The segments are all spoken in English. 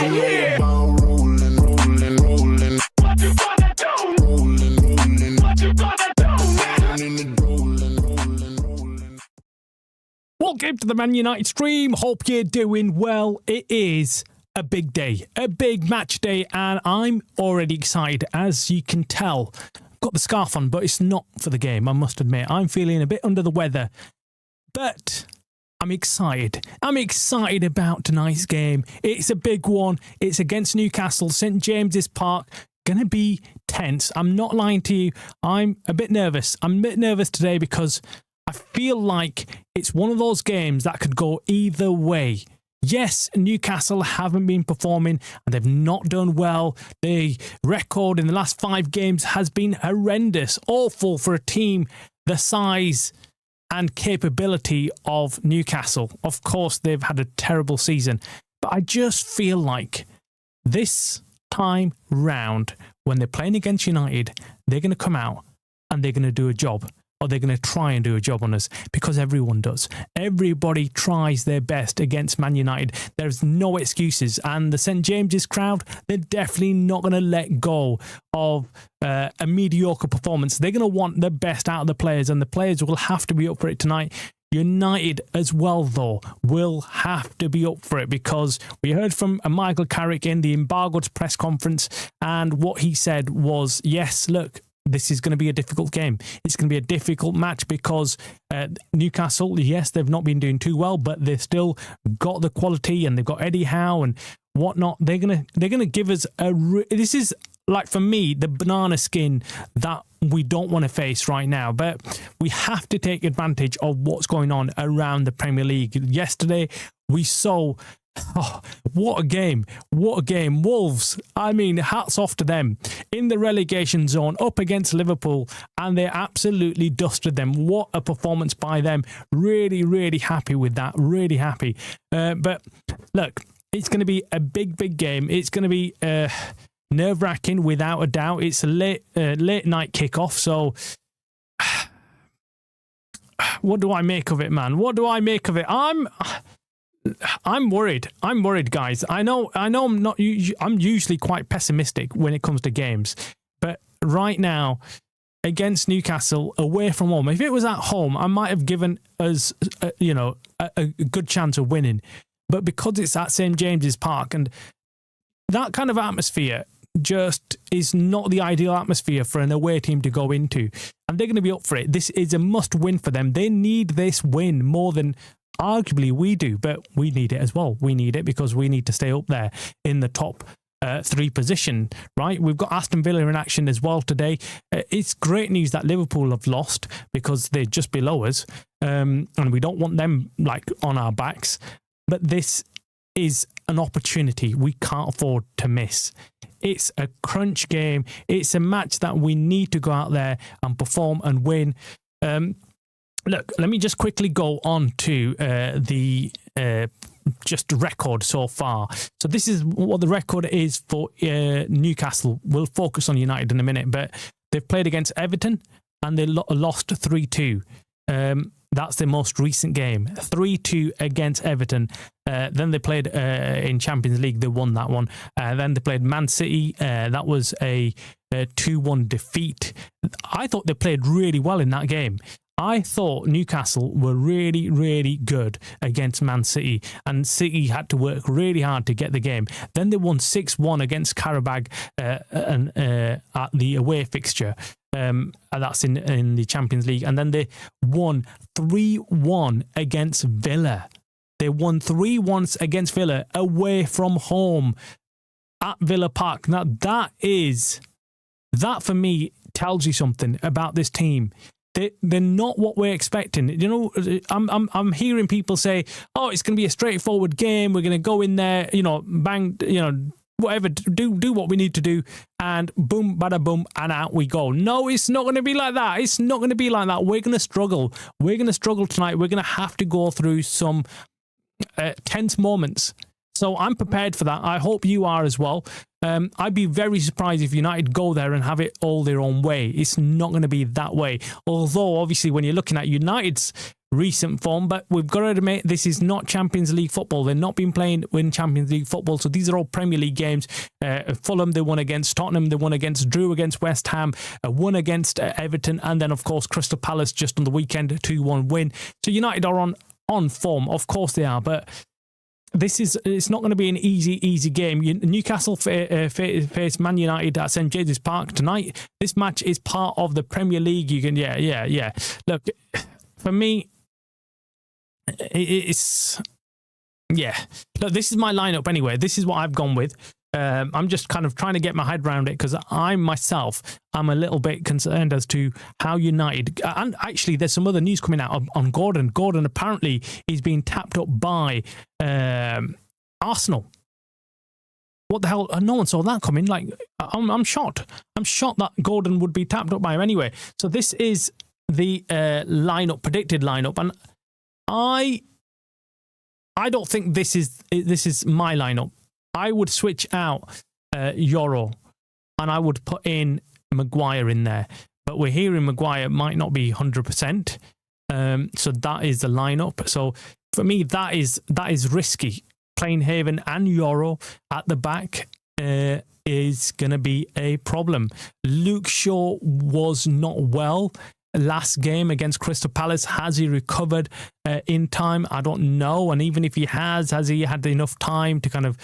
right here. Rolling, rolling, rolling. What you gonna do? Rolling, rolling. What you gonna do now? Rolling, rolling, rolling. Welcome to the Man United stream. Hope you're doing well. It is a big day, a big match day, and I'm already excited. As you can tell, I've got the scarf on, but it's not for the game, I must admit. I'm feeling a bit under the weather, but I'm excited. I'm excited about tonight's game. It's a big one. It's against Newcastle, St James's Park. Gonna be tense. I'm not lying to you. I'm a bit nervous. I'm a bit nervous today because I feel like it's one of those games that could go either way. Yes, Newcastle haven't been performing and they've not done well. The record in the last 5 games has been horrendous, awful for a team the size and capability of Newcastle. Of course, they've had a terrible season, but I just feel like this time round, when they're playing against United, they're going to come out and they're going to do a job. Or they're going to try and do a job on us, because everyone does. Everybody tries their best against Man United. There's no excuses. And the St James's crowd, they're definitely not going to let go of a mediocre performance. They're going to want the best out of the players, and the players will have to be up for it tonight. United as well, though, will have to be up for it, because we heard from Michael Carrick in the embargoed press conference, and what he said was, yes, look, this is going to be a difficult game. It's going to be a difficult match because Newcastle, yes, they've not been doing too well, but they've still got the quality, and they've got Eddie Howe and whatnot. They're gonna give us this is, like, for me, the banana skin that we don't want to face right now. But we have to take advantage of what's going on around the Premier League. Yesterday, we saw, oh, what a game. What a game. Wolves, I mean, hats off to them. In the relegation zone, up against Liverpool, and they absolutely dusted them. What a performance by them. Really, really happy with that. Really happy. But look, it's going to be a big, big game. It's going to be nerve-wracking, without a doubt. It's a late night kickoff, so what do I make of it, man? What do I make of it? I'm worried. I'm worried, guys. I know. I'm usually quite pessimistic when it comes to games, but right now, against Newcastle, away from home, if it was at home, I might have given us, a good chance of winning. But because it's at St James's Park, and that kind of atmosphere just is not the ideal atmosphere for an away team to go into, and they're going to be up for it. This is a must-win for them. They need this win more than arguably we do, but we need it as well. We need it because we need to stay up there in the top 3 position, right? We've got Aston Villa in action as well today. It's great news that Liverpool have lost, because they're just below us, and we don't want them, like, on our backs. But this is an opportunity we can't afford to miss. It's a crunch game. It's a match that we need to go out there and perform and win. Look, let me just quickly go on to the just record so far. So this is what the record is for Newcastle. We'll focus on United in a minute, but they've played against Everton and they lost 3-2. That's their most recent game, 3-2 against Everton. Then they played in Champions League. They won that one. Then they played Man City. That was a 2-1 defeat. I thought they played really well in that game. I thought Newcastle were really, really good against Man City, and City had to work really hard to get the game. Then they won 6-1 against Carricks at the away fixture. That's in the Champions League. And then they won 3-1 against Villa. They won 3-1 against Villa away from home at Villa Park. Now, that for me tells you something about this team. They're not what we're expecting. You know, I'm hearing people say, "Oh, it's going to be a straightforward game. We're going to go in there, bang, whatever, do what we need to do, and boom, bada boom, and out we go." No, it's not going to be like that. It's not going to be like that. We're going to struggle. We're going to struggle tonight. We're going to have to go through some tense moments. So I'm prepared for that. I hope you are as well. I'd be very surprised if United go there and have it all their own way. It's not going to be that way. Although, obviously, when you're looking at United's recent form, but we've got to admit this is not Champions League football. They're not been playing in Champions League football, so these are all Premier League games. Fulham, they won against Tottenham, they won against Drew against West Ham, won against Everton, and then of course Crystal Palace just on the weekend, 2-1 win. So United are on form, of course they are, but it's not going to be an easy game. Newcastle face Man United at St James's Park tonight. This match is part of the Premier League. You can, yeah. Look, for me, it's Look, this is my lineup anyway. This is what I've gone with. I'm just kind of trying to get my head around it because I myself am a little bit concerned as to how United, and actually there's some other news coming out on Gordon. Gordon apparently is being tapped up by Arsenal. What the hell? No one saw that coming. Like, I'm shocked. I'm shocked that Gordon would be tapped up by him anyway. So this is the predicted lineup, and I don't think this is my lineup. I would switch out Yoro and I would put in Maguire in there. But we're hearing Maguire might not be 100%. So that is the lineup. So for me, that is risky. Playing Haven and Yoro at the back is going to be a problem. Luke Shaw was not well last game against Crystal Palace. Has he recovered in time? I don't know. And even if he has he had enough time to kind of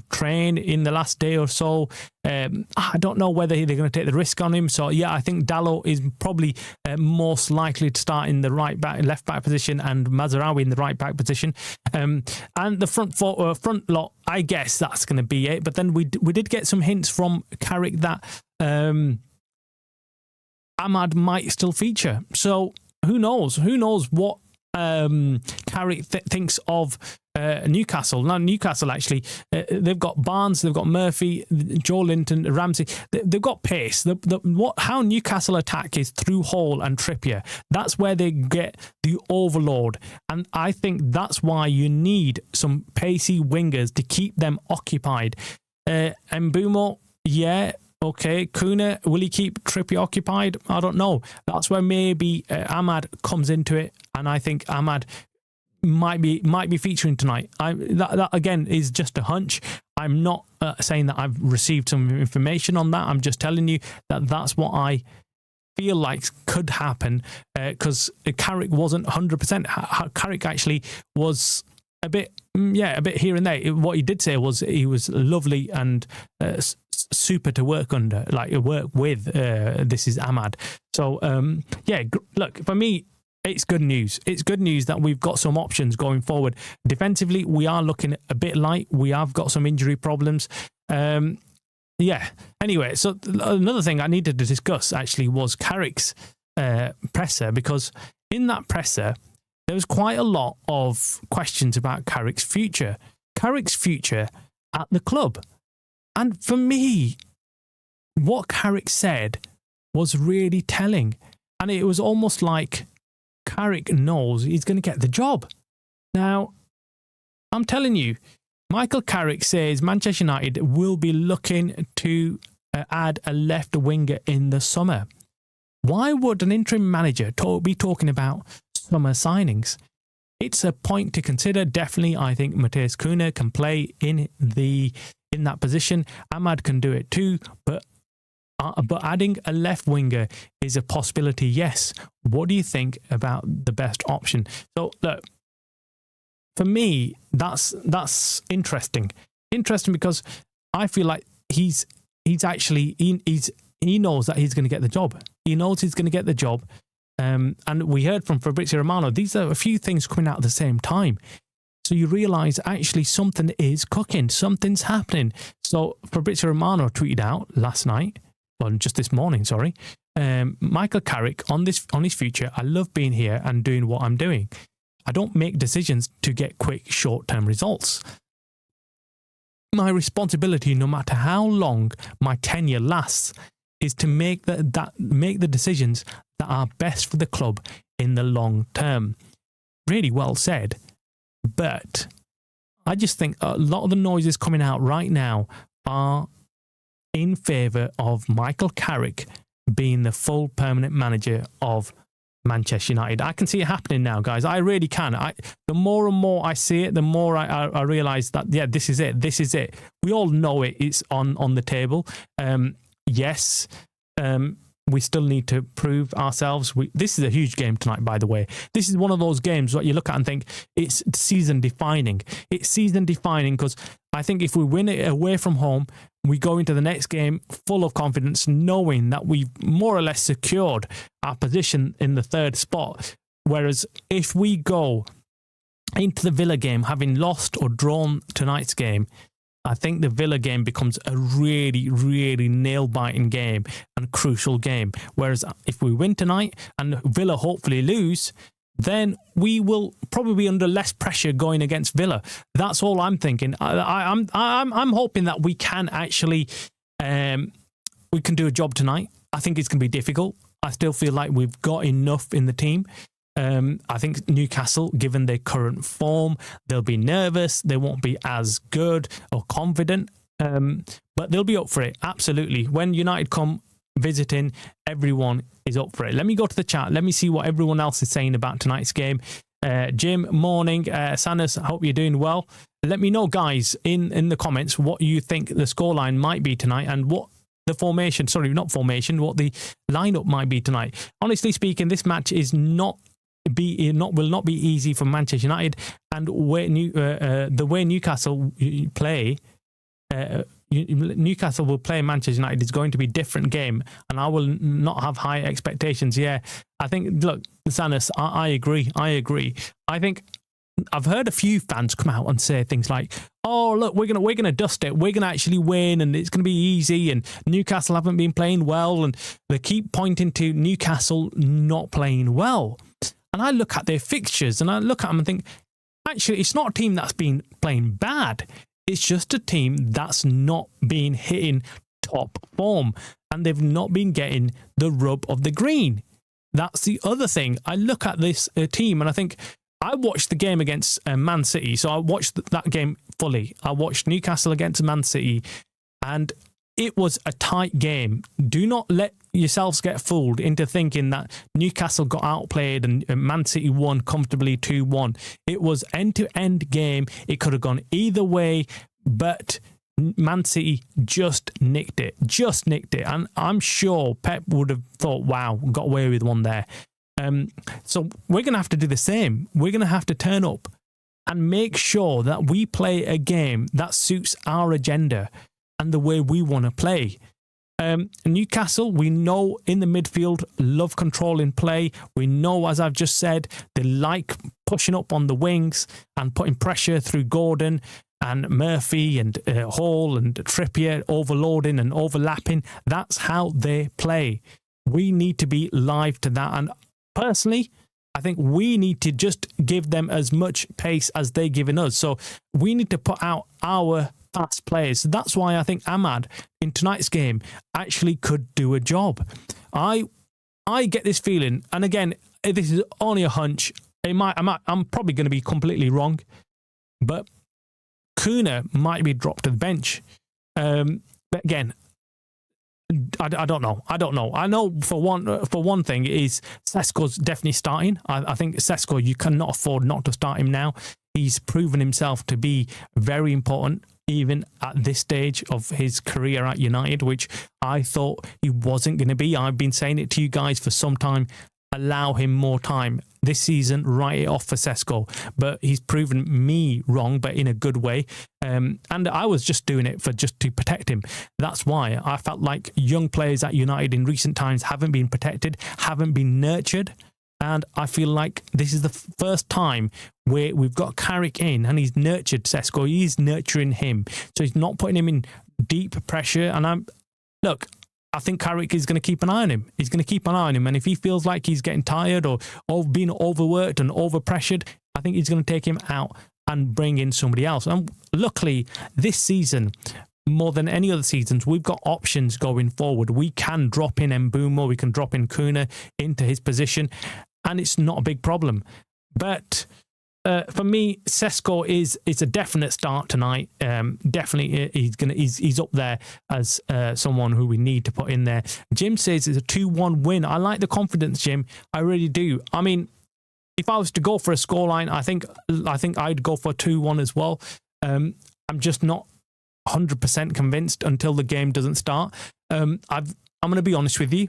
train in the last day or so? I don't know whether they're going to take the risk on him. So yeah, I think Dalot is probably most likely to start in the left back position, and Mazraoui in the right back position. And the front lot, I guess that's going to be it. But then we did get some hints from Carrick that Ahmad might still feature. So who knows? Who knows what Carrick thinks of Newcastle. Now, Newcastle actually, they've got Barnes, they've got Murphy, Joe Linton, Ramsey. They've got pace. How Newcastle attack is through Hall and Trippier. That's where they get the overload. And I think that's why you need some pacey wingers to keep them occupied. Mbumo, yeah. Okay, Kuna, will he keep Trippier occupied? I don't know. That's where maybe Ahmad comes into it, and I think Ahmad might be featuring tonight. That again is just a hunch. I'm not saying that I've received some information on that. I'm just telling you that that's what I feel like could happen, because Carrick wasn't 100%. Carrick actually was a bit here and there. What he did say was he was lovely and super to work with. This is Ahmad. So look, for me, it's good news. It's good news that we've got some options going forward. Defensively, we are looking a bit light. We have got some injury problems. Anyway, so another thing I needed to discuss actually was Carrick's presser, because in that presser, there was quite a lot of questions about Carrick's future at the club. And for me, what Carrick said was really telling. And it was almost like Carrick knows he's going to get the job. Now, I'm telling you, Michael Carrick says Manchester United will be looking to add a left winger in the summer. Why would an interim manager be talking about summer signings? It's a point to consider. Definitely, I think Matheus Cunha can play in that position. Ahmad can do it too, but adding a left winger is a possibility. Yes. What do you think about the best option? So look, for me, that's interesting. Interesting because I feel like he knows that he's going to get the job. He knows he's going to get the job. And we heard from Fabrizio Romano, these are a few things coming out at the same time. So you realise actually something is cooking, something's happening. So Fabrizio Romano tweeted out last night, just this morning, sorry. Michael Carrick on his future. I love being here and doing what I'm doing. I don't make decisions to get quick short-term results. My responsibility, no matter how long my tenure lasts, is to make the decisions that are best for the club in the long term. Really well said. But I just think a lot of the noises coming out right now are in favour of Michael Carrick being the full permanent manager of Manchester United. I can see it happening now, guys. I really can. The more and more I see it, the more I realise that, yeah, this is it. This is it. We all know it. It's on the table. Yes, we still need to prove ourselves. This is a huge game tonight, by the way. This is one of those games that you look at and think it's season defining. It's season defining because I think if we win it away from home, we go into the next game full of confidence, knowing that we've more or less secured our position in the third spot. Whereas if we go into the Villa game having lost or drawn tonight's game, I think the Villa game becomes a really, really nail-biting game and crucial game. Whereas if we win tonight and Villa hopefully lose, then we will probably be under less pressure going against Villa. That's all I'm thinking. I'm hoping that we can actually we can do a job tonight. I think it's going to be difficult. I still feel like we've got enough in the team. I think Newcastle, given their current form, they'll be nervous. They won't be as good or confident, but they'll be up for it. Absolutely. When United come visiting, everyone is up for it. Let me go to the chat. Let me see what everyone else is saying about tonight's game. Jim, morning. Sanas, I hope you're doing well. Let me know, guys, in the comments what you think the scoreline might be tonight and what the formation, what the lineup might be tonight. Honestly speaking, this match is will not be easy for Manchester United, and the way Newcastle play, Newcastle will play Manchester United is going to be a different game, and I will not have high expectations. Yeah, I think, look, Sanas, I agree. I think I've heard a few fans come out and say things like, "Oh, look, we're gonna dust it. We're gonna actually win, and it's gonna be easy." And Newcastle haven't been playing well, and they keep pointing to Newcastle not playing well. And I look at their fixtures and I look at them and think, actually, it's not a team that's been playing bad. It's just a team that's not been hitting top form, and they've not been getting the rub of the green. That's the other thing. I look at this team and I think, I watched the game against Man City, so I watched that game fully. I watched Newcastle against Man City, and it was a tight game. Do not let yourselves get fooled into thinking that Newcastle got outplayed and Man City won comfortably 2-1. It was end-to-end game. It could have gone either way, but Man City just nicked it. And I'm sure Pep would have thought, wow, got away with one there. So we're going to have to do the same. We're going to have to turn up and make sure that we play a game that suits our agenda and the way we want to play. Newcastle, we know in the midfield, love controlling play. We know, as I've just said, they like pushing up on the wings and putting pressure through Gordon and Murphy and Hall and Trippier, overloading and overlapping. That's how they play. We need to be live to that. And personally, I think we need to just give them as much pace as they're giving us. So we need to put out our fast players. That's why I think Ahmad in tonight's game actually could do a job. I get this feeling, and again, this is only a hunch. I'm probably going to be completely wrong, but Kuna might be dropped to the bench. But again, I don't know. I know for one thing is Sesko's definitely starting. I think Sesko, you cannot afford not to start him now. He's proven himself to be very important, even at this stage of his career at United, which I thought he wasn't going to be. I've been saying it to you guys for some time. Allow him more time. This season, write it off for Sesko. But he's proven me wrong, but in a good way. And I was just doing it just to protect him. That's why I felt like young players at United in recent times haven't been protected, haven't been nurtured. And I feel like this is the first time where we've got Carrick in and he's nurtured Sesko. He's nurturing him. So he's not putting him in deep pressure. And I think Carrick is going to keep an eye on him. He's going to keep an eye on him. And if he feels like he's getting tired or being overworked and overpressured, I think he's going to take him out and bring in somebody else. And luckily, this season, more than any other seasons, we've got options going forward. We can drop in Mbeumo, we can drop in Kuna into his position, and it's not a big problem. But for me, Sesko is a definite start tonight. Definitely, he's up there as someone who we need to put in there. Jim says it's a 2-1 win. I like the confidence, Jim. I really do. I mean, if I was to go for a scoreline, I think I'd go for 2-1 as well. I'm just not 100% convinced until the game doesn't start. I'm going to be honest with you.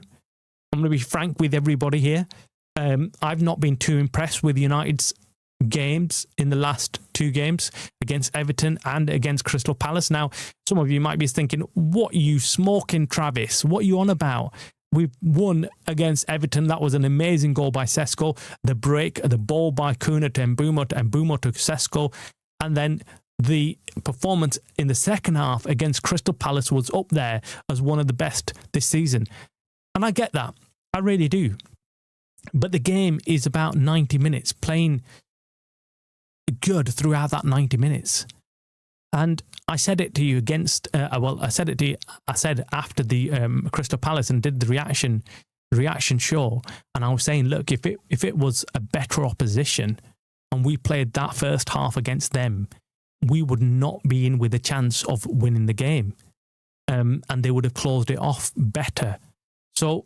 I'm going to be frank with everybody here. I've not been too impressed with United's games in the last 2 games against Everton and against Crystal Palace. Now, some of you might be thinking, what are you smoking, Travis? What are you on about? We've won against Everton. That was an amazing goal by Sesko. The break, the ball by Kuna to Mbeumo to Sesko. And then the performance in the second half against Crystal Palace was up there as one of the best this season. And I get that. I really do. But the game is about 90 minutes, playing good throughout that 90 minutes. And I said it to you I said after the Crystal Palace and did the reaction show, and I was saying, look, if it was a better opposition and we played that first half against them, we would not be in with a chance of winning the game. And they would have closed it off better. So,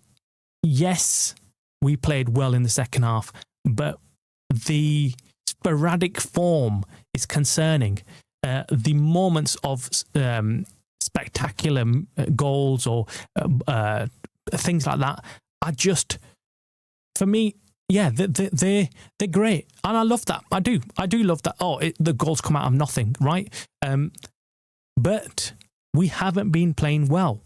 yes, we played well in the second half, but the sporadic form is concerning. The moments of spectacular goals or things like that are just, for me, yeah, they're great. And I love that. I do love that. The goals come out of nothing, right? But we haven't been playing well.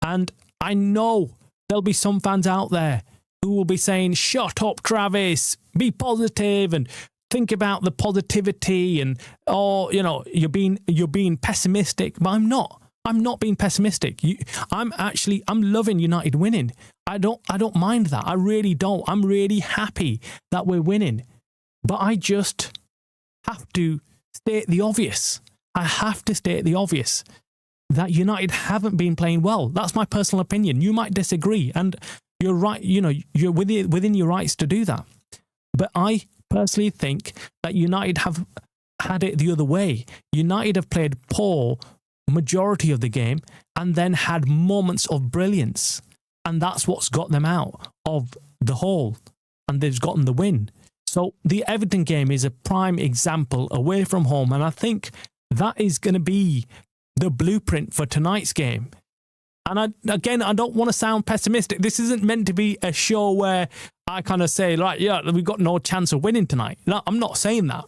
And I know there'll be some fans out there who will be saying, shut up, Travis, be positive and think about the positivity and, you're being pessimistic. But I'm not being pessimistic. I'm loving United winning. I don't mind that. I really don't. I'm really happy that we're winning. But I just have to state the obvious. I have to state the obvious that United haven't been playing well. That's my personal opinion. You might disagree, and you're right. You're within your rights to do that. But I personally think that United have had it the other way. United have played poor majority of the game and then had moments of brilliance. And that's what's got them out of the hole. And they've gotten the win. So the Everton game is a prime example away from home. And I think that is going to be the blueprint for tonight's game. And I don't want to sound pessimistic. This isn't meant to be a show where I kind of say, like, yeah, we've got no chance of winning tonight. No, I'm not saying that.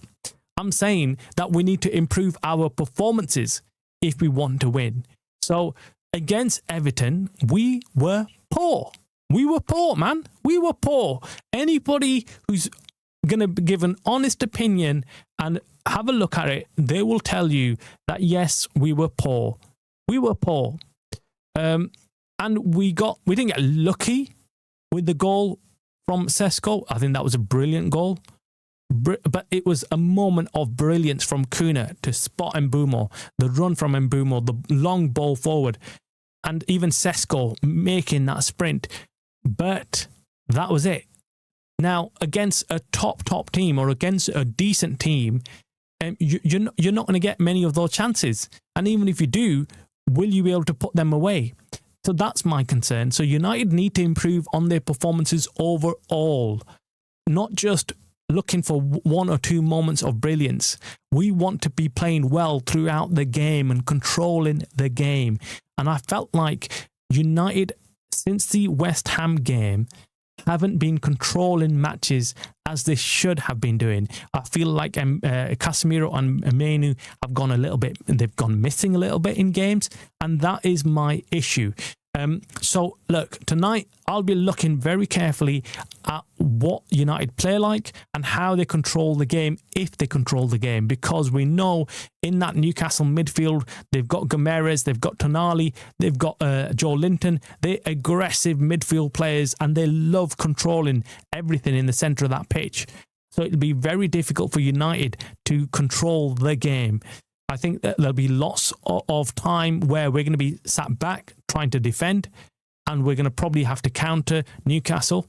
I'm saying that we need to improve our performances if we want to win. So against Everton, we were poor. We were poor, man. We were poor. Anybody who's going to give an honest opinion and have a look at it, they will tell you that, yes, we were poor. We were poor. And we didn't get lucky with the goal from Sesko. I think that was a brilliant goal. But it was a moment of brilliance from Kuna to spot Mbeumo, the run from Mbeumo, the long ball forward, and even Sesko making that sprint. But that was it. Now, against a top team or against a decent team, you're not going to get many of those chances. And even if you do, will you be able to put them away? So that's my concern. So United need to improve on their performances overall, not just looking for one or two moments of brilliance. We want to be playing well throughout the game and controlling the game. And I felt like United, since the West Ham game, haven't been controlling matches as they should have been doing. I feel like Casemiro and Menu have gone they've gone missing a little bit in games, and that is my issue. So look, tonight I'll be looking very carefully at what United play like and how they control the game, if they control the game, because we know in that Newcastle midfield, they've got Gomeres, they've got Tonali, they've got Joe Linton. They're aggressive midfield players and they love controlling everything in the centre of that pitch. So it'll be very difficult for United to control the game. I think that there'll be lots of time where we're going to be sat back trying to defend, and we're going to probably have to counter Newcastle.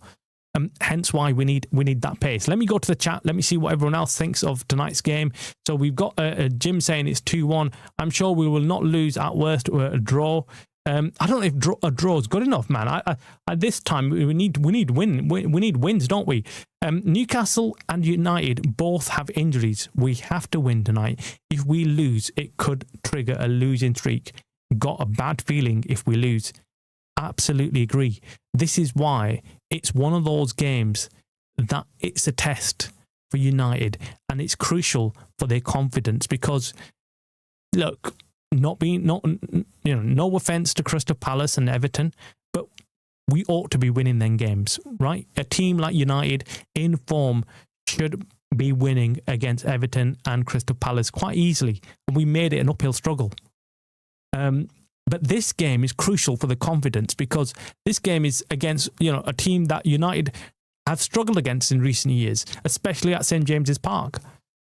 Hence why we need that pace. Let me go to the chat. Let me see what everyone else thinks of tonight's game. So we've got Jim saying it's 2-1. I'm sure we will not lose, at worst a draw. I don't know if a draw is good enough, man. At this time we need wins, don't we? Newcastle and United both have injuries. We have to win tonight. If we lose, it could trigger a losing streak. Got a bad feeling if we lose. Absolutely agree. This is why it's one of those games that it's a test for United, and it's crucial for their confidence because, look, no offense to Crystal Palace and Everton, but we ought to be winning them games, right? A team like United in form should be winning against Everton and Crystal Palace quite easily, and we made it an uphill struggle. But this game is crucial for the confidence because this game is against, a team that United have struggled against in recent years, especially at St James's Park.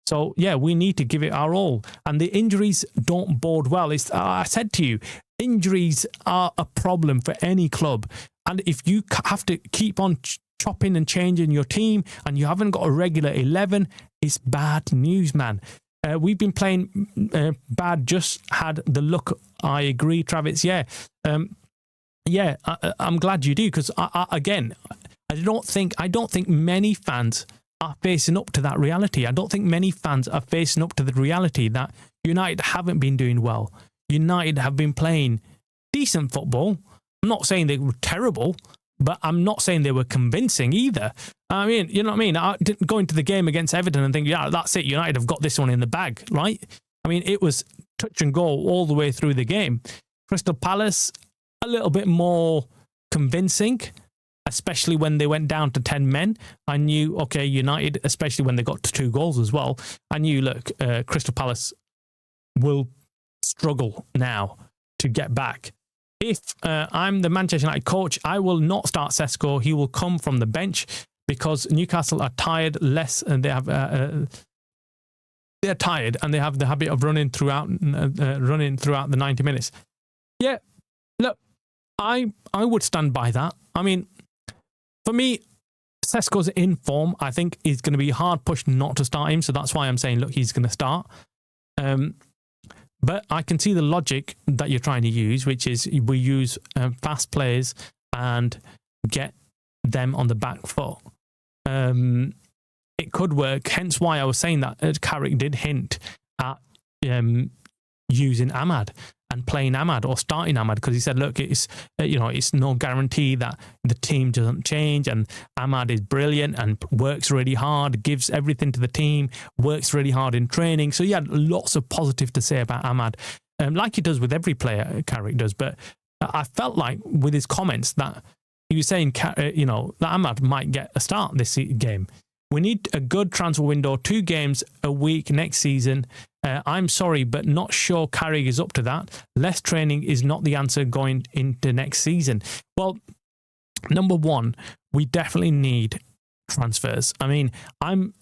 So, yeah, we need to give it our all. And the injuries don't bode well. I said to you, injuries are a problem for any club. And if you have to keep on chopping and changing your team and you haven't got a regular 11, it's bad news, man. We've been playing bad, just had the look. I agree, Travis. Yeah. I'm glad you do because, I don't think many fans are facing up to that reality. I don't think many fans are facing up to the reality that United haven't been doing well. United have been playing decent football. I'm not saying they were terrible, but I'm not saying they were convincing either. I mean, you know what I mean? I didn't go into the game against Everton and think, yeah, that's it. United have got this one in the bag, right? I mean, it was touch and go all the way through the game. Crystal Palace, a little bit more convincing, especially when they went down to 10 men. I knew, okay, United, especially when they got to 2 goals as well, I knew, look, Crystal Palace will struggle now to get back. If I'm the Manchester United coach, I will not start Sesko. He will come from the bench because Newcastle are tired, and they have they're tired and they have the habit of running throughout the 90 minutes. Yeah, look, I would stand by that. I mean, for me, Sesko's in form. I think he's going to be hard pushed not to start him, so that's why I'm saying, look, he's going to start. But I can see the logic that you're trying to use, which is we use fast players and get them on the back foot. It could work, hence why I was saying that Carrick did hint at using Ahmad and playing Ahmad or starting Ahmad because he said, look, it's no guarantee that the team doesn't change, and Ahmad is brilliant and works really hard, gives everything to the team, works really hard in training. So he had lots of positive to say about Ahmad, like he does with every player, Carrick does. But I felt like with his comments that he was saying, that Ahmad might get a start this game. We need a good transfer window, 2 games a week next season. I'm sorry, but not sure Carrick is up to that. Less training is not the answer going into next season. Well, number one, we definitely need transfers. I mean, I'm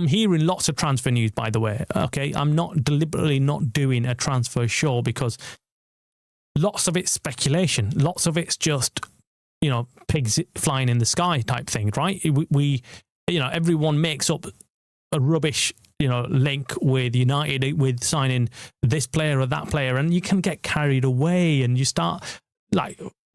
hearing lots of transfer news, by the way. Okay, I'm not deliberately not doing a transfer show because lots of it's speculation. Lots of it's just, pigs flying in the sky type thing, right? We everyone makes up a rubbish, link with United, with signing this player or that player, and you can get carried away and you start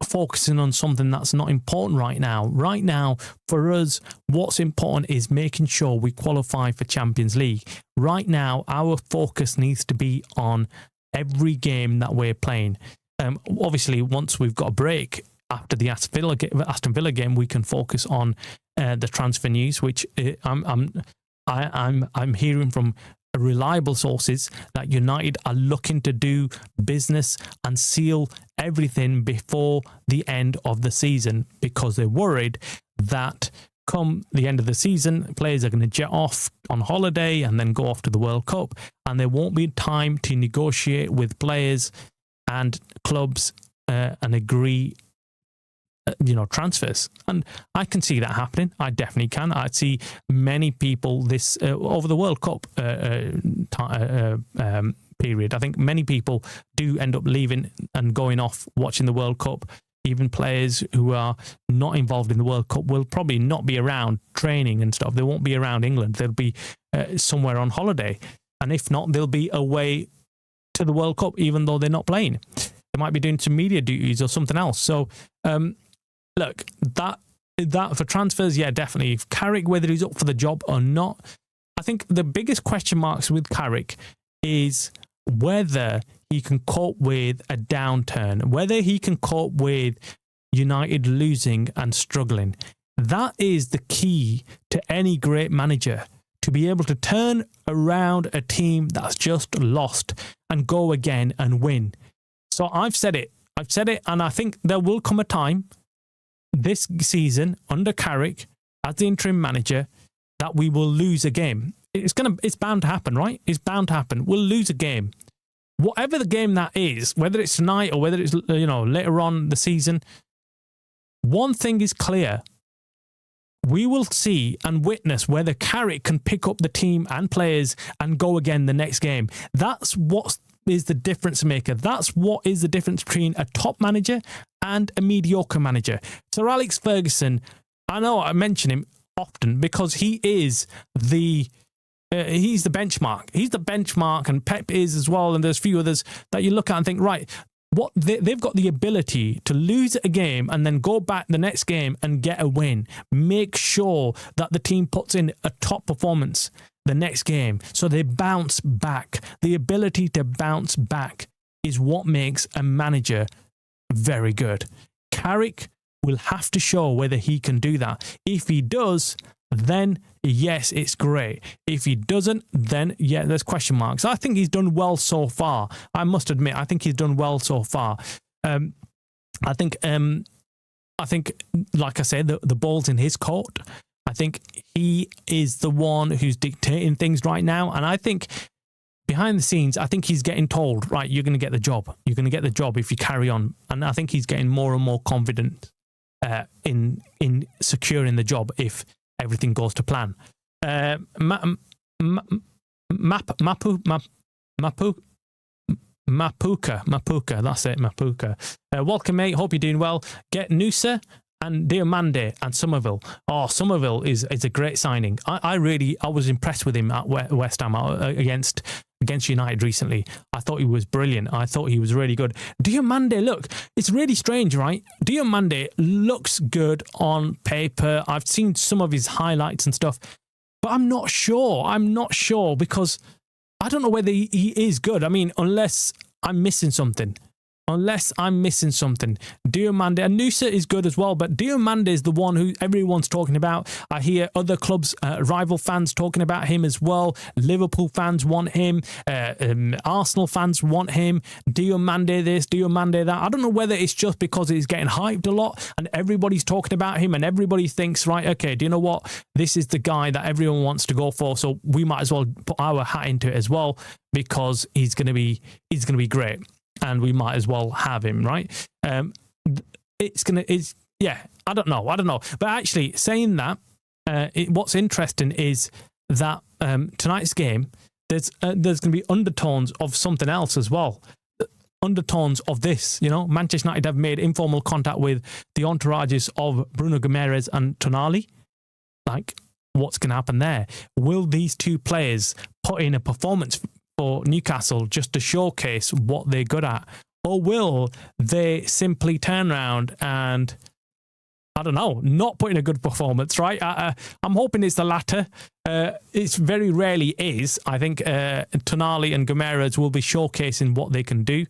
focusing on something that's not important right now. Right now, for us, what's important is making sure we qualify for Champions League. Right now, our focus needs to be on every game that we're playing. Obviously, once we've got a break after the Aston Villa game, we can focus on the transfer news, which I'm hearing from reliable sources that United are looking to do business and seal everything before the end of the season because they're worried that come the end of the season, players are going to jet off on holiday and then go off to the World Cup, and there won't be time to negotiate with players and clubs and agree transfers. And I can see that happening. I definitely can. I see many people this over the World Cup period. I think many people do end up leaving and going off watching the World Cup even players who are not involved in the World Cup will probably not be around training and stuff. They won't be around England. They'll be somewhere on holiday. And if not, they'll be away to the World Cup, even though they're not playing. They might be doing some media duties or something else. So, look, that for transfers, yeah, definitely. If Carrick, whether he's up for the job or not, I think the biggest question marks with Carrick is whether he can cope with a downturn, whether he can cope with United losing and struggling. That is the key to any great manager, to be able to turn around a team that's just lost and go again and win. So I've said it, and I think there will come a time this season under Carrick as the interim manager that we will lose a game. It's bound to happen, right? It's bound to happen. We'll lose a game. Whatever the game that is, whether it's tonight or whether it's later on the season, one thing is clear. We will see and witness whether Carrick can pick up the team and players and go again the next game. That's what is the difference maker. That's what is the difference between a top manager and a mediocre manager. Sir Alex Ferguson, I know I mention him often because he is he's the benchmark. He's the benchmark, and Pep is as well, and there's a few others that you look at and think, right, what they've got the ability to lose a game and then go back the next game and get a win. Make sure that the team puts in a top performance the next game so they bounce back. The ability to bounce back is what makes a manager very good. Carrick will have to show whether he can do that. If he does, then yes, it's great. If he doesn't, then yeah, there's question marks. I think he's done well so far. I must admit, I think he's done well so far. I think, like I said, the ball's in his court. I think he is the one who's dictating things right now, and I think behind the scenes, I think he's getting told, right, you're going to get the job. You're going to get the job if you carry on, and I think he's getting more and more confident in securing the job if everything goes to plan. Mapuka, that's it, Mapuka. Welcome, mate. Hope you're doing well. Get Noosa and Diomande and Somerville. Oh, Somerville is a great signing. I was impressed with him at West Ham against United recently. I thought he was brilliant. I thought he was really good. Diomande, look, it's really strange, right? Diomande looks good on paper. I've seen some of his highlights and stuff, but I'm not sure. Because I don't know whether he is good. I mean, unless I'm missing something. Diomande, and Noosa is good as well, but Diomande is the one who everyone's talking about. I hear other clubs, rival fans talking about him as well. Liverpool fans want him. Arsenal fans want him. Diomande this, Diomande that. I don't know whether it's just because he's getting hyped a lot and everybody's talking about him and everybody thinks, right, okay, do you know what? This is the guy that everyone wants to go for, so we might as well put our hat into it as well because he's going to be great. And we might as well have him, right? I don't know. But actually, saying that, what's interesting is that tonight's game, there's going to be undertones of something else as well. Undertones of this, Manchester United have made informal contact with the entourages of Bruno Guimaraes and Tonali. Like, what's going to happen there? Will these two players put in a performance for Newcastle just to showcase what they're good at? Or will they simply turn around and, I don't know, not put in a good performance, right? I'm hoping it's the latter. It's very rarely is. I think Tonali and Guimaraes will be showcasing what they can do.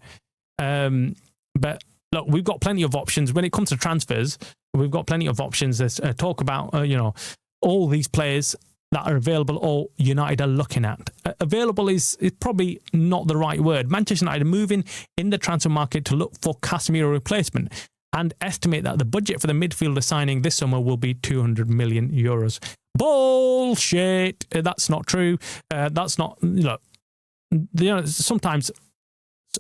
But look, we've got plenty of options. When it comes to transfers, we've got plenty of options. There's talk about, all these players that are available or United are looking at. Available is probably not the right word. Manchester United are moving in the transfer market to look for Casemiro replacement and estimate that the budget for the midfielder signing this summer will be 200 million euros. Bullshit. That's not true. That's not, sometimes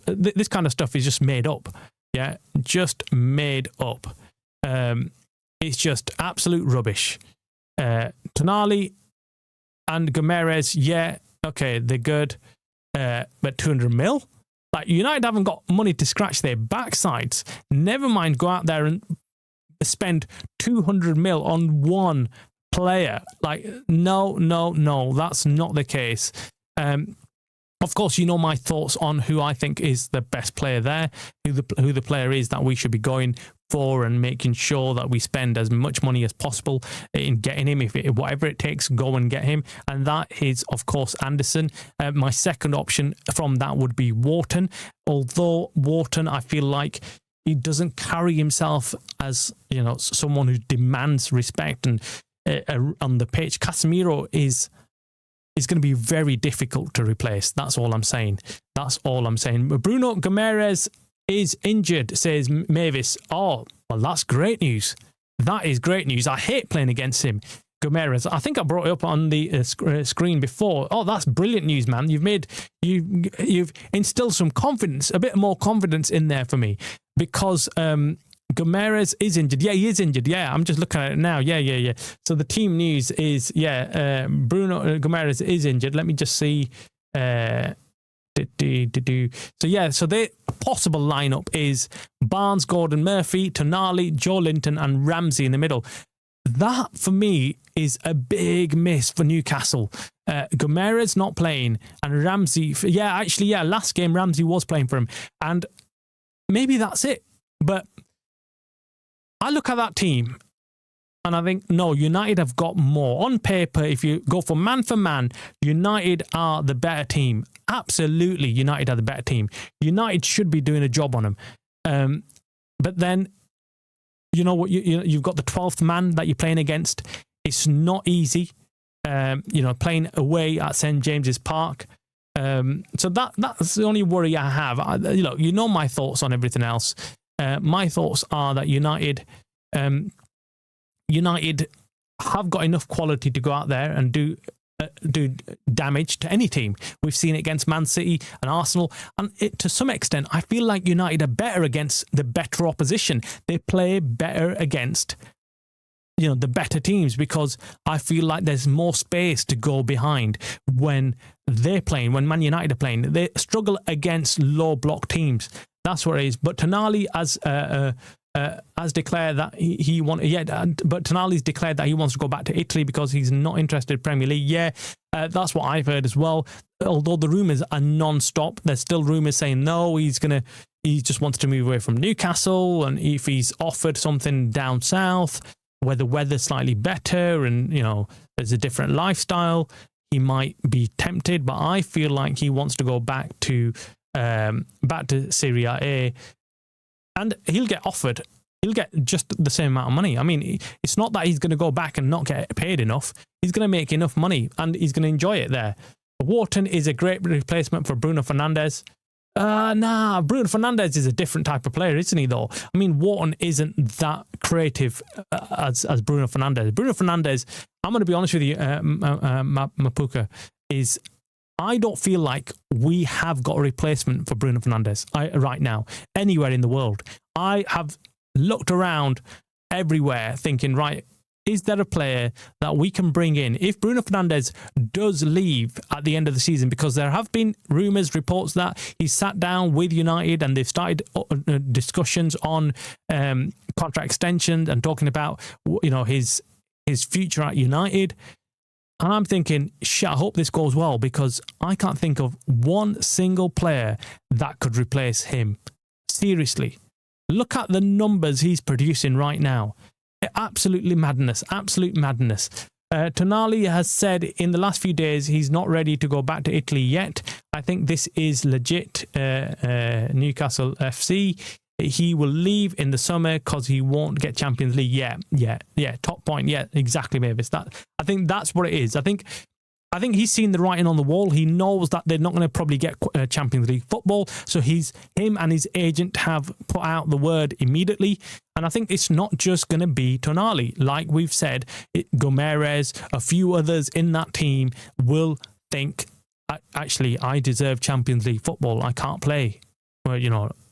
this kind of stuff is just made up. Yeah, just made up. It's just absolute rubbish. Tonali and Guimaraes, yeah, okay, they're good, but 200 mil? Like, United haven't got money to scratch their backsides. Never mind go out there and spend 200 mil on one player. Like, no, that's not the case. Of course, you know my thoughts on who I think is the best player there, who the player is that we should be going for, and making sure that we spend as much money as possible in getting him. Whatever it takes, go and get him. And that is, of course, Anderson. My second option from that would be Wharton. Although Wharton, I feel like he doesn't carry himself as, you know, someone who demands respect and on the pitch. Casemiro is going to be very difficult to replace. That's all I'm saying. Bruno Guimaraes is injured, says Mavis. Oh, well, that's great news. That is great news. I hate playing against him, Guimaraes. I think I brought it up on the screen before. Oh, that's brilliant news, man. You've instilled some confidence, a bit more confidence in there for me, because Guimaraes is injured. Yeah, he is injured. Yeah, I'm just looking at it now. Yeah. So the team news is, Bruno Guimaraes is injured. Let me just see. So the possible lineup is Barnes, Gordon, Murphy, Tonali, Joe Linton and Ramsey in the middle. That, for me, is a big miss for Newcastle. Guimaraes not playing, and Ramsey, last game Ramsey was playing for him. And maybe that's it. But I look at that team and I think, no, United have got more. On paper, if you go for man, United are the better team. Absolutely, United are the better team. United should be doing a job on them. But then, you know what? You've got the 12th man that you're playing against. It's not easy, playing away at St. James's Park. So that's the only worry I have. You know my thoughts on everything else. My thoughts are that United have got enough quality to go out there and do damage to any team. We've seen it against Man City and Arsenal, and to some extent, I feel like United are better against the better opposition. They play better against the better teams, because I feel like there's more space to go behind when they're playing. When Man United are playing, they struggle against low block teams. That's what it is. But Tonali has declared that he but Tonali's declared that he wants to go back to Italy because he's not interested in Premier League. Yeah, that's what I've heard as well. Although the rumours are non-stop, there's still rumours saying no, he just wants to move away from Newcastle, and if he's offered something down south where the weather's slightly better and there's a different lifestyle, he might be tempted. But I feel like he wants to go back to Serie A, and he'll get just the same amount of money. I mean, it's not that he's going to go back and not get paid enough. He's going to make enough money and he's going to enjoy it there. Wharton is a great replacement for Bruno Fernandes. Bruno Fernandes is a different type of player, isn't he, though? I mean, Wharton isn't that creative as Bruno Fernandes. Bruno Fernandes, I'm going to be honest with you, Mapuka, is I don't feel like we have got a replacement for Bruno Fernandes right now, anywhere in the world. I have looked around everywhere thinking, right, is there a player that we can bring in if Bruno Fernandes does leave at the end of the season? Because there have been rumours, reports that he's sat down with United and they've started discussions on contract extensions and talking about his future at United. And I'm thinking, I hope this goes well, because I can't think of one single player that could replace him. Seriously. Look at the numbers he's producing right now. Absolutely madness. Absolute madness. Tonali has said in the last few days he's not ready to go back to Italy yet. I think this is legit. Newcastle FC. He will leave in the summer because he won't get Champions League. Yeah. Top point. Yeah, exactly, Mavis. I think that's what it is. I think he's seen the writing on the wall. He knows that they're not going to probably get Champions League football. So him and his agent have put out the word immediately. And I think it's not just going to be Tonali. Like we've said, Guimaraes, a few others in that team will think, actually, I deserve Champions League football. I can't play,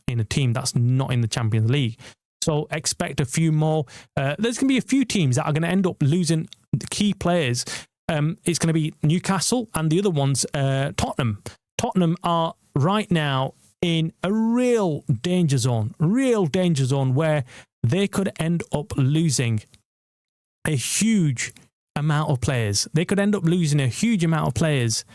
in a team that's not in the Champions League. So expect a few more. There's going to be a few teams that are going to end up losing key players. It's going to be Newcastle and the other one's Tottenham. Tottenham are right now in a real danger zone where they could end up losing a huge amount of players. They could end up losing a huge amount of players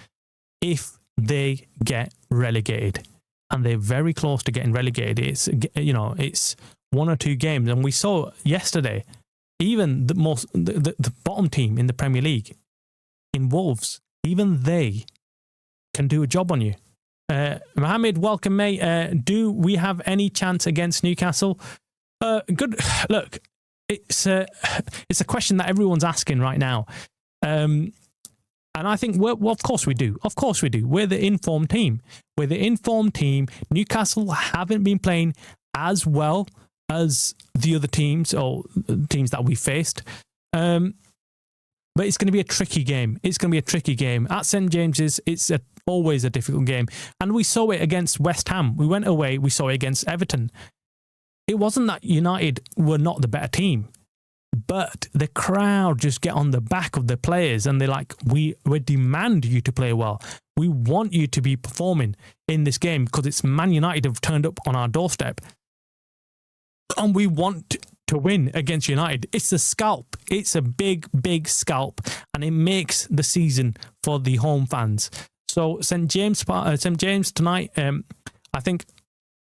if they get relegated. And they're very close to getting relegated. It's one or two games. And we saw yesterday, even the bottom team in the Premier League, in Wolves, even they can do a job on you. Mohammed, welcome, mate. Do we have any chance against Newcastle? Good. Look, it's a question that everyone's asking right now. And I think, well, of course we do. Of course we do. We're the informed team. Newcastle haven't been playing as well as the other teams or teams that we faced. But it's going to be a tricky game. At St. James's, it's always a difficult game. And we saw it against West Ham. We went away. We saw it against Everton. It wasn't that United were not the better team, but the crowd just get on the back of the players and they're like, we demand you to play well. We want you to be performing in this game because it's Man United have turned up on our doorstep. And we want to win against United. It's a scalp. It's a big, big scalp. And it makes the season for the home fans. So St. James tonight, I think,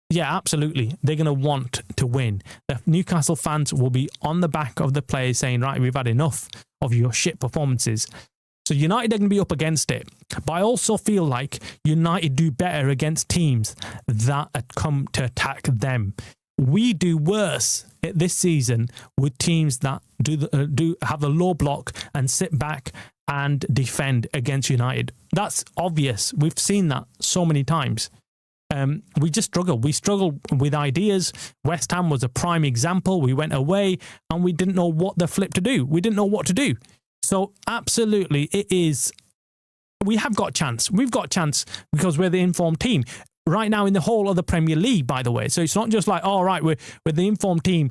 yeah, absolutely. They're going to want to win. The Newcastle fans will be on the back of the players saying, right, we've had enough of your shit performances. So United are going to be up against it. But I also feel like United do better against teams that come to attack them. We do worse this season with teams that do have a low block and sit back and defend against United. That's obvious. We've seen that so many times. We just struggle. We struggle with ideas. West Ham was a prime example. We went away and we didn't know what the flip to do. We didn't know what to do. So absolutely, it is. We have got chance. We've got chance because we're the informed team right now in the whole of the Premier League, by the way. So it's not just like, all right, we're the informed team,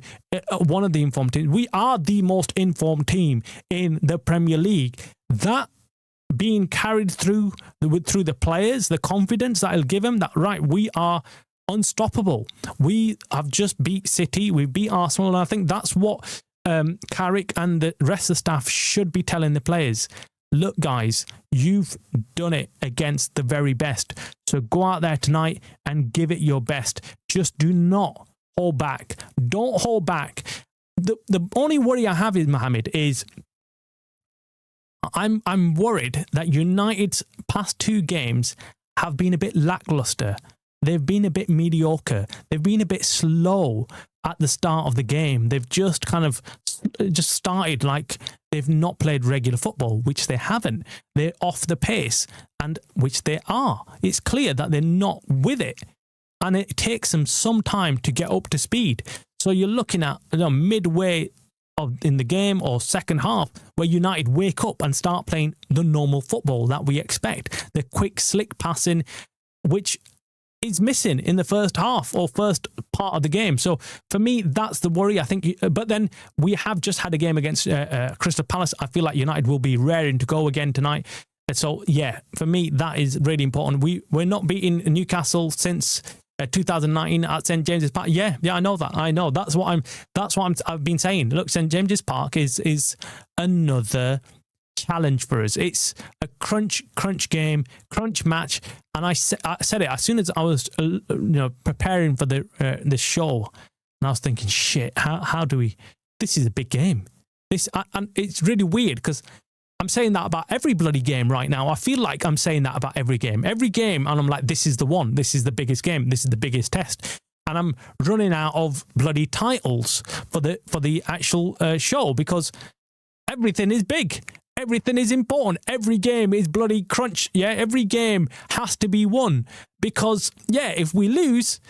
one of the informed teams. We are the most informed team in the Premier League. That being carried through the players, the confidence that it'll give them that, right, we are unstoppable. We have just beat City, we beat Arsenal, and I think that's what Carrick and the rest of the staff should be telling the players. Look, guys, you've done it against the very best. So go out there tonight and give it your best. Just do not hold back. Don't hold back. The only worry I have is, Mohammed, is I'm worried that United's past two games have been a bit lackluster. They've been a bit mediocre. They've been a bit slow at the start of the game. They've just kind of just started like they've not played regular football, which they haven't. They're off the pace, and which they are. It's clear that they're not with it. And it takes them some time to get up to speed. So you're looking at midway in the game or second half where United wake up and start playing the normal football that we expect. The quick, slick passing, which is missing in the first half or first part of the game. So for me, that's the worry, I think. But then we have just had a game against Crystal Palace. I feel like United will be raring to go again tonight. So yeah, for me, that is really important. We're not beating Newcastle since 2019 at St. James's Park. Yeah, I know that. I know. That's what I've been saying. Look, St. James's Park is another challenge for us. It's a crunch game, crunch match. And I said it as soon as I was preparing for the show, and I was thinking, shit, how do we? This is a big game. And it's really weird because I'm saying that about every bloody game right now. I feel like I'm saying that about every game, and I'm like, this is the one. This is the biggest game. This is the biggest test. And I'm running out of bloody titles for the actual show because everything is big. Everything is important. Every game is bloody crunch. Yeah, every game has to be won because, yeah, if we lose,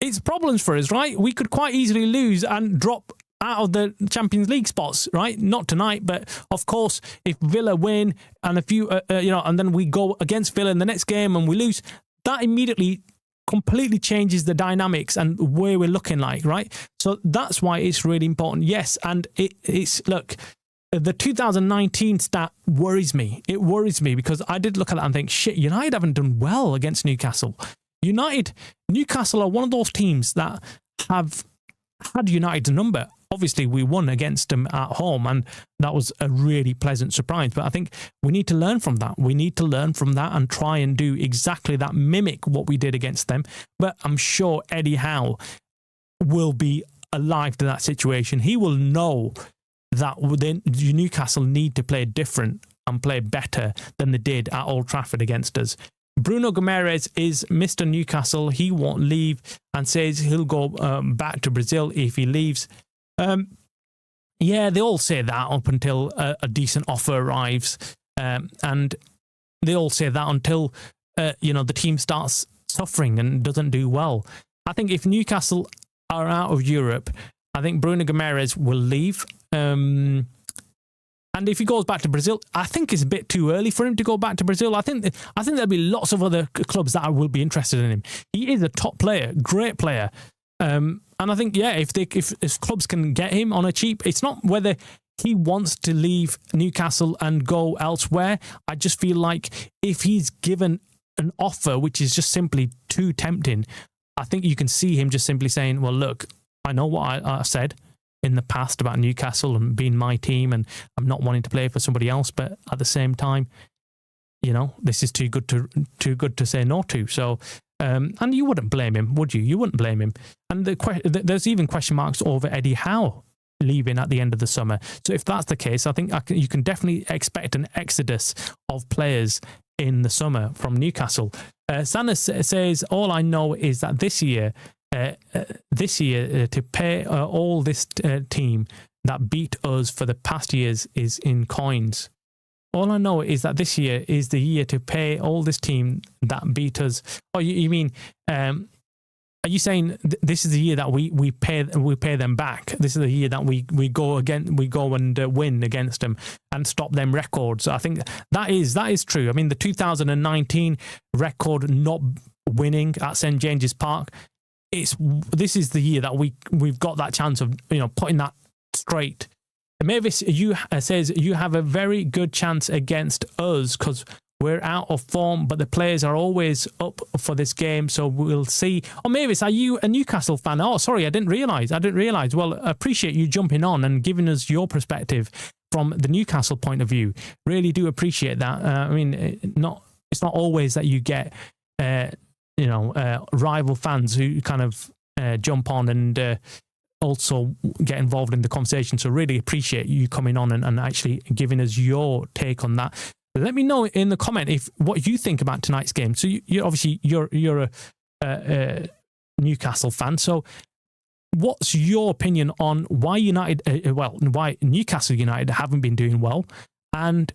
it's problems for us, right? We could quite easily lose and drop out of the Champions League spots, right? Not tonight, but of course, if Villa win and a few, and then we go against Villa in the next game and we lose, that immediately completely changes the dynamics and where we're looking like, right? So that's why it's really important. Yes, and it's look, the 2019 stat worries me. It worries me because I did look at that and think, shit, United haven't done well against Newcastle. Newcastle are one of those teams that have had United's number. Obviously, we won against them at home, and that was a really pleasant surprise. But I think we need to learn from that. We need to learn from that and try and do exactly that, mimic what we did against them. But I'm sure Eddie Howe will be alive to that situation. He will know that Newcastle need to play different and play better than they did at Old Trafford against us. Bruno Guimaraes is Mr. Newcastle. He won't leave and says he'll go back to Brazil if he leaves. Yeah, they all say that up until a decent offer arrives. And they all say that until, the team starts suffering and doesn't do well. I think if Newcastle are out of Europe, I think Bruno Guimaraes will leave. And if he goes back to Brazil, I think it's a bit too early for him to go back to Brazil. I think there'll be lots of other clubs that will be interested in him. He is a top player, great player. And I think, if clubs can get him on a cheap, it's not whether he wants to leave Newcastle and go elsewhere. I just feel like if he's given an offer which is just simply too tempting, I think you can see him just simply saying, well, look, I know what I said in the past about Newcastle and being my team, and I'm not wanting to play for somebody else, but at the same time, this is too good to say no to. So, and you wouldn't blame him, would you? You wouldn't blame him. And there's even question marks over Eddie Howe leaving at the end of the summer. So if that's the case, I think you can definitely expect an exodus of players in the summer from Newcastle. Sanas says, all I know is that this year to pay all this team that beat us for the past years is in coins. All I know is that this year is the year to pay all this team that beat us. Oh, you mean? Are you saying this is the year that we pay them back? This is the year that we go and win against them and stop them records. I think that is true. I mean, the 2019 record not winning at St James's Park. This is the year that we've got that chance of putting that straight. Mavis says you have a very good chance against us because we're out of form, but the players are always up for this game, so we'll see. Oh, Mavis, are you a Newcastle fan? Oh, sorry, I didn't realise. Well, I appreciate you jumping on and giving us your perspective from the Newcastle point of view. Really do appreciate that. I mean, it's not always that you get rival fans who kind of jump on and also get involved in the conversation. So really appreciate you coming on and actually giving us your take on that. Let me know in the comment what you think about tonight's game. So you're a Newcastle fan. So what's your opinion on why Newcastle United haven't been doing well, and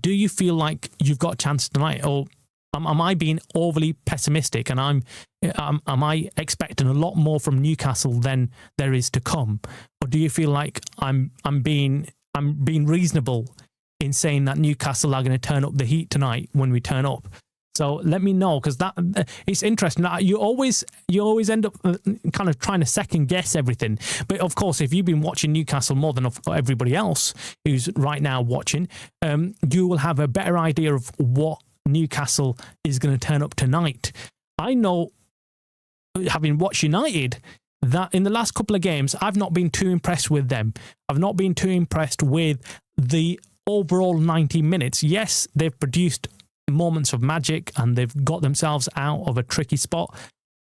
do you feel like you've got a chance tonight, or am I being overly pessimistic and am I expecting a lot more from Newcastle than there is to come, or do you feel like I'm being reasonable in saying that Newcastle are going to turn up the heat tonight when we turn up? So let me know, because that it's interesting. You always end up kind of trying to second guess everything. But of course, if you've been watching Newcastle more than everybody else who's right now watching, you will have a better idea of what Newcastle is going to turn up tonight. I know, having watched United, that in the last couple of games, I've not been too impressed with them. I've not been too impressed with the overall 90 minutes. Yes, they've produced moments of magic and they've got themselves out of a tricky spot,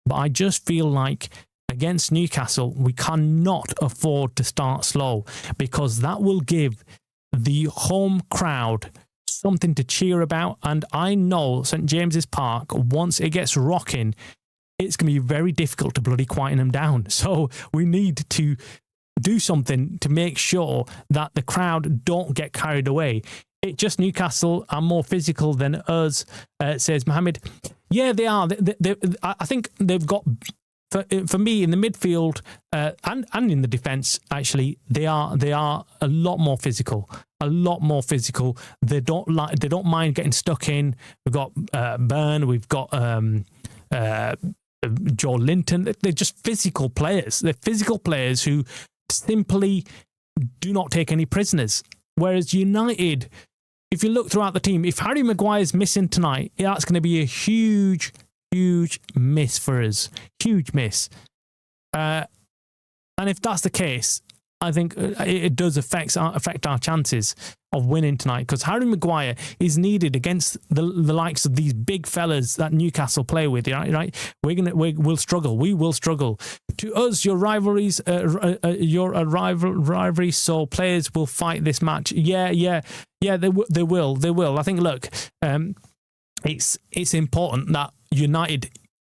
but I just feel like against Newcastle, we cannot afford to start slow, because that will give the home crowd something to cheer about. And I know St James's Park, once it gets rocking, it's going to be very difficult to bloody quieten them down. So we need to do something to make sure that the crowd don't get carried away. It just Newcastle are more physical than us, says Mohammed. Yeah, they are. I think they've got, for me, in the midfield and in the defence, actually, they are a lot more physical. A lot more physical. They don't mind getting stuck in. We've got Byrne. We've got Joe Linton. They're just physical players. They're physical players who simply do not take any prisoners. Whereas United, if you look throughout the team, if Harry Maguire's missing tonight, that's going to be a huge huge miss for us. Huge miss. And if that's the case, I think it does affect our chances of winning tonight, because Harry Maguire is needed against the likes of these big fellas that Newcastle play with. Right? We'll struggle. We will struggle. To us, your rivalries, you're a rivalry, so players will fight this match. Yeah. They will. I think. Look, it's important that United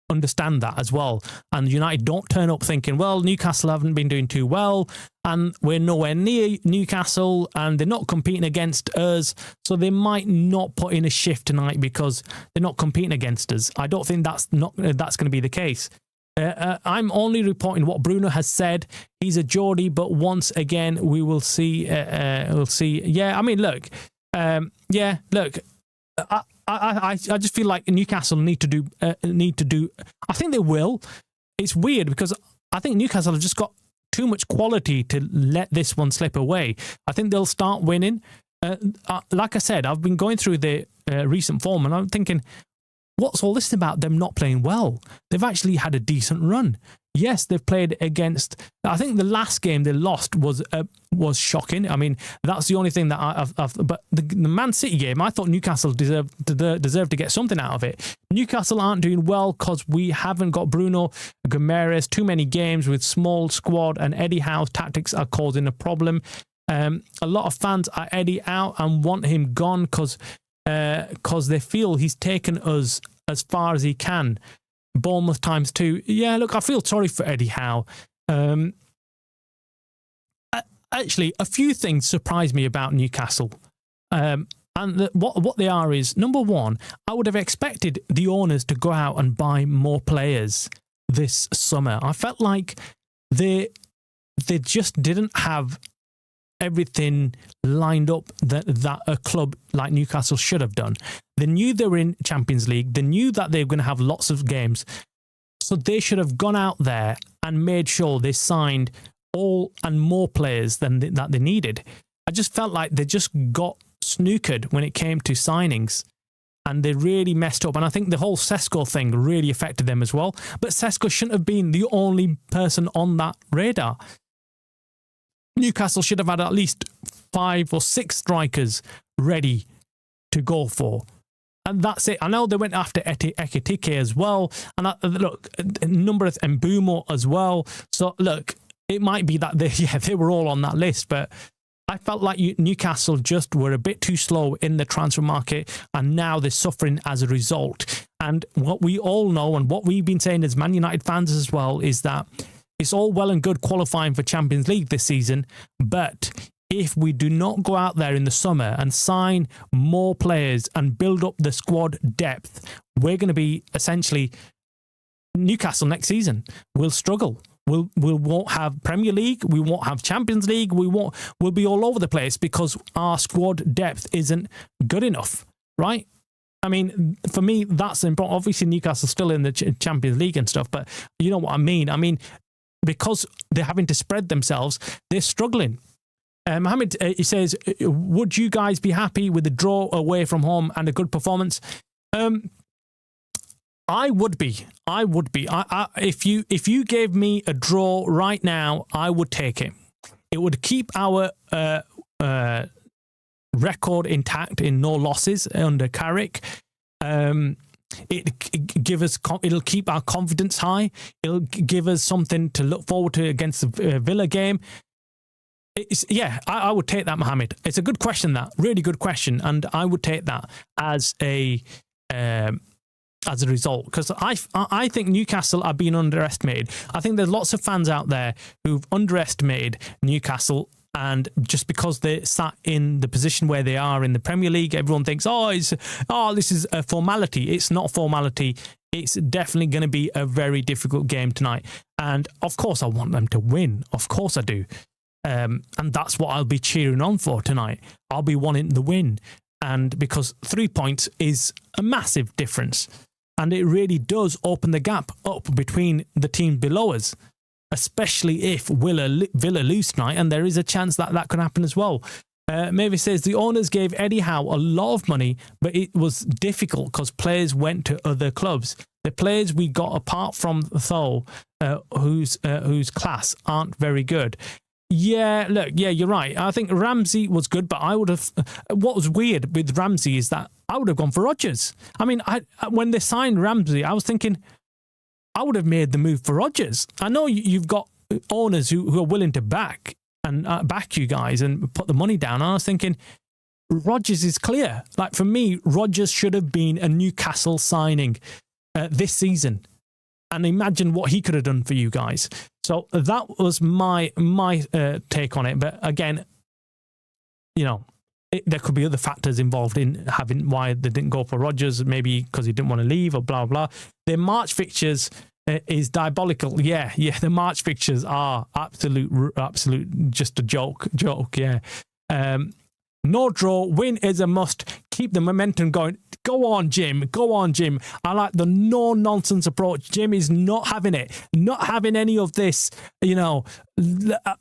understand that as well, and United don't turn up thinking, well, Newcastle haven't been doing too well and we're nowhere near Newcastle and they're not competing against us, so they might not put in a shift tonight because they're not competing against us. I don't think that's going to be the case. I'm only reporting what Bruno has said. He's a Geordie, but once again we will see. We'll see. Yeah, I mean, look. I just feel like Newcastle need to do. I think they will. It's weird because I think Newcastle have just got too much quality to let this one slip away. I think they'll start winning. Like I said, I've been going through the recent form and I'm thinking, what's all this about them not playing well? They've actually had a decent run. Yes, they've played against. I think the last game they lost was shocking. I mean, that's the only thing that I've. But the Man City game, I thought Newcastle deserved to get something out of it. Newcastle aren't doing well because we haven't got Bruno Guimaraes. Too many games with small squad, and Eddie Howe's tactics are causing a problem. A lot of fans are Eddie out and want him gone because they feel he's taken us as far as he can. Bournemouth times 2. Yeah, look, I feel sorry for Eddie Howe. Actually, a few things surprised me about Newcastle. What they are is, number one, I would have expected the owners to go out and buy more players this summer. I felt like they just didn't have everything lined up that a club like Newcastle should have done. They knew they were in Champions League. They knew that they were going to have lots of games. So they should have gone out there and made sure they signed all and more players than that they needed. I just felt like they just got snookered when it came to signings, and they really messed up. And I think the whole Sesko thing really affected them as well. But Sesko shouldn't have been the only person on that radar. Newcastle should have had at least 5 or 6 strikers ready to go for. And that's it. I know they went after Ekitike as well. And look, a number of Mbumo as well. So look, it might be that they were all on that list. But I felt like Newcastle just were a bit too slow in the transfer market. And now they're suffering as a result. And what we all know, and what we've been saying as Man United fans as well, is that it's all well and good qualifying for Champions League this season, but if we do not go out there in the summer and sign more players and build up the squad depth, we're going to be essentially Newcastle next season. We'll struggle. We won't have Premier League. We won't have Champions League. We'll be all over the place because our squad depth isn't good enough, right? I mean, for me, that's important. Obviously, Newcastle's still in the Champions League and stuff, but you know what I mean. I mean, because they're having to spread themselves, they're struggling. Mohammed, he says, would you guys be happy with a draw away from home and a good performance? I would be. If you gave me a draw right now, I would take it. It would keep our record intact in no losses under Carrick. It'll keep our confidence high. It'll give us something to look forward to against the Villa game. I would take that, Mohammed. It's a good question, that really good question, and I would take that as a result, because I think Newcastle are being underestimated. I think there's lots of fans out there who've underestimated Newcastle. And just because they sat in the position where they are in the Premier League, everyone thinks, this is a formality. It's not a formality. It's definitely going to be a very difficult game tonight. And of course, I want them to win. Of course I do. And that's what I'll be cheering on for tonight. I'll be wanting the win. And because 3 points is a massive difference. And it really does open the gap up between the team below us, especially if Villa lose tonight, and there is a chance that could happen as well. Mavis says the owners gave Eddie Howe a lot of money, but it was difficult because players went to other clubs. The players we got apart from Thole, whose class aren't very good. Yeah, look, yeah, you're right. I think Ramsey was good, but I would have. What was weird with Ramsey is that I would have gone for Rodgers. I mean, when they signed Ramsey, I was thinking I would have made the move for Rodgers. I know you've got owners who are willing to back you guys and put the money down. I was thinking Rodgers is clear. Like for me, Rodgers should have been a Newcastle signing this season. And imagine what he could have done for you guys. So that was my take on it. But again, you know, there could be other factors involved in having why they didn't go for Rodgers. Maybe because he didn't want to leave or blah, blah. Their March fixtures is diabolical. Yeah. The March fixtures are absolute, just a joke. Yeah. No draw. Win is a must. Keep the momentum going. Go on, Jim. I like the no-nonsense approach. Jim is not having it. Not having any of this, you know,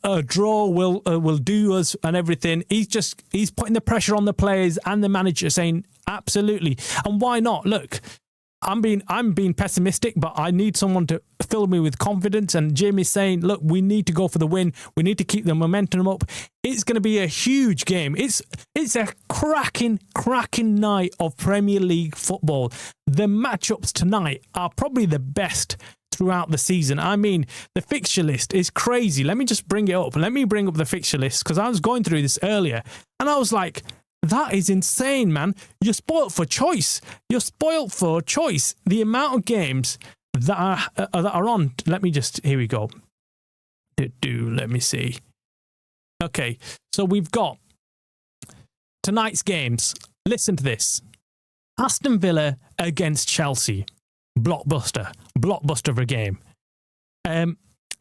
a draw will do us and everything. He's putting the pressure on the players and the manager saying, absolutely. And why not? Look, I'm being pessimistic, but I need someone to fill me with confidence. And Jim is saying, look, we need to go for the win. We need to keep the momentum up. It's going to be a huge game. It's a cracking night of Premier League football. The matchups tonight are probably the best throughout the season. I mean, the fixture list is crazy. Let me just bring it up. Let me bring up the fixture list because I was going through this earlier and I was like, that is insane, man. You're spoilt for choice. The amount of games that are on. Let me just, here we go. Let me see. Okay, so we've got tonight's games. Listen to this. Aston Villa against Chelsea. Blockbuster of a game.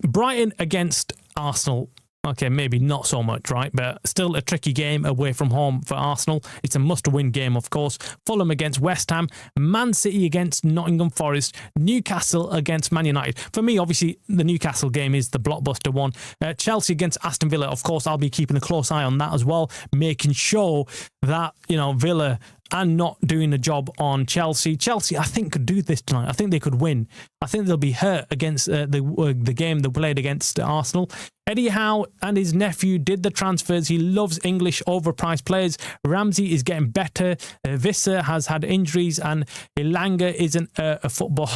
Brighton against Arsenal. Okay, maybe not so much, right? But still a tricky game away from home for Arsenal. It's a must-win game, of course. Fulham against West Ham. Man City against Nottingham Forest. Newcastle against Man United. For me, obviously, the Newcastle game is the blockbuster one. Chelsea against Aston Villa. Of course, I'll be keeping a close eye on that as well, making sure that, you know, Villa and not doing a job on Chelsea. Chelsea, I think, could do this tonight. I think they could win. I think they'll be hurt against the game they played against Arsenal. Eddie Howe and his nephew did the transfers. He loves English overpriced players. Ramsey is getting better. Visser has had injuries and Elanga isn't a football.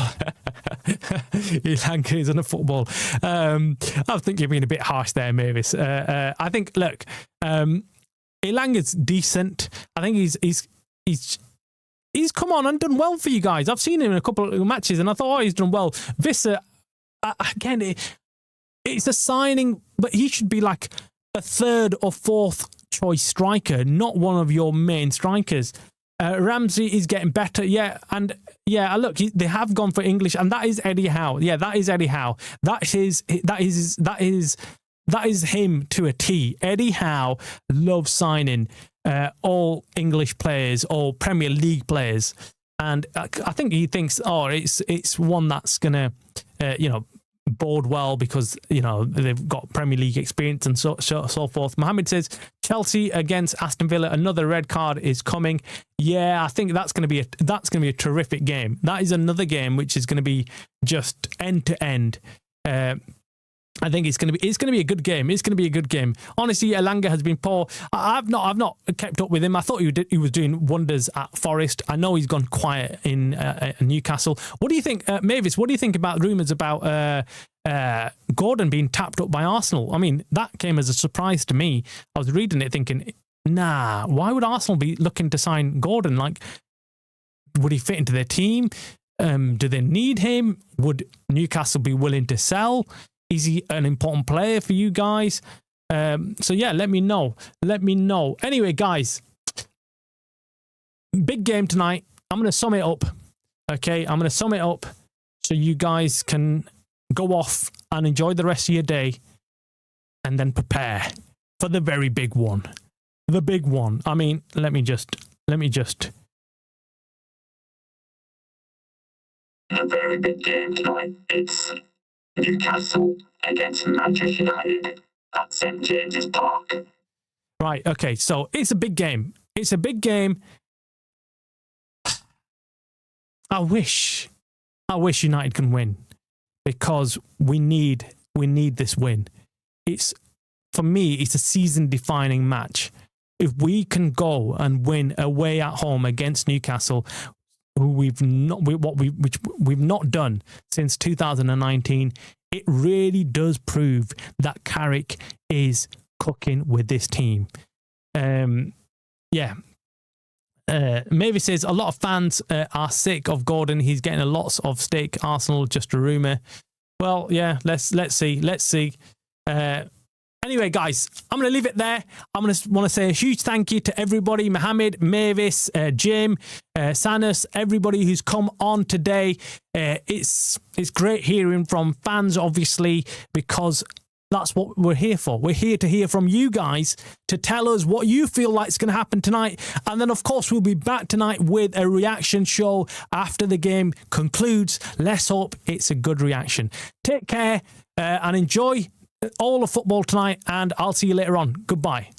Elanga isn't a football. I think you're being a bit harsh there, Mavis. I think, look, Elanga's decent. I think he's come on and done well for you guys. I've seen him in a couple of matches and I thought, he's done well. Visser, again, it's a signing, but he should be like a third or fourth choice striker, not one of your main strikers. Ramsey is getting better, look, they have gone for English, and that is Eddie Howe. Yeah, that is Eddie Howe. That is him to a T. Eddie Howe loves signing all English players, all Premier League players, and I think he thinks, it's one that's gonna, board well because, you know, they've got Premier League experience and so forth. Mohammed says Chelsea against Aston Villa, another red card is coming. Yeah, I think that's going to be a terrific game. That is another game which is going to be just end to end. I think it's going to be a good game. It's going to be a good game. Honestly, Elanga has been poor. I've not kept up with him. I thought he was doing wonders at Forest. I know he's gone quiet in Newcastle. What do you think, Mavis? What do you think about rumours about Gordon being tapped up by Arsenal? I mean, that came as a surprise to me. I was reading it thinking, why would Arsenal be looking to sign Gordon? Like, would he fit into their team? Do they need him? Would Newcastle be willing to sell? Is he an important player for you guys? So yeah, let me know. Anyway, guys, big game tonight. I'm going to sum it up. Okay, I'm going to sum it up so you guys can go off and enjoy the rest of your day and then prepare for the very big one. The big one. I mean, let me just. A very big game tonight. It's Newcastle against Manchester United at St James's Park. Right, okay, so it's a big game. It's a big game. I wish United can win because we need this win. For me, it's a season-defining match. If we can go and win away at home against Newcastle, who we've not done since 2019, it really does prove that Carrick is cooking with this team. Mavis says a lot of fans are sick of Gordon. He's getting a lot of stick. Arsenal, just a rumour. Well, yeah, let's see. Anyway, guys, I'm going to leave it there. I'm going to want to say a huge thank you to everybody, Mohammed, Mavis, Jim, Sanus, everybody who's come on today. It's great hearing from fans, obviously, because that's what we're here for. We're here to hear from you guys to tell us what you feel like is going to happen tonight. And then, of course, we'll be back tonight with a reaction show after the game concludes. Let's hope it's a good reaction. Take care and enjoy all of football tonight, and I'll see you later on. Goodbye.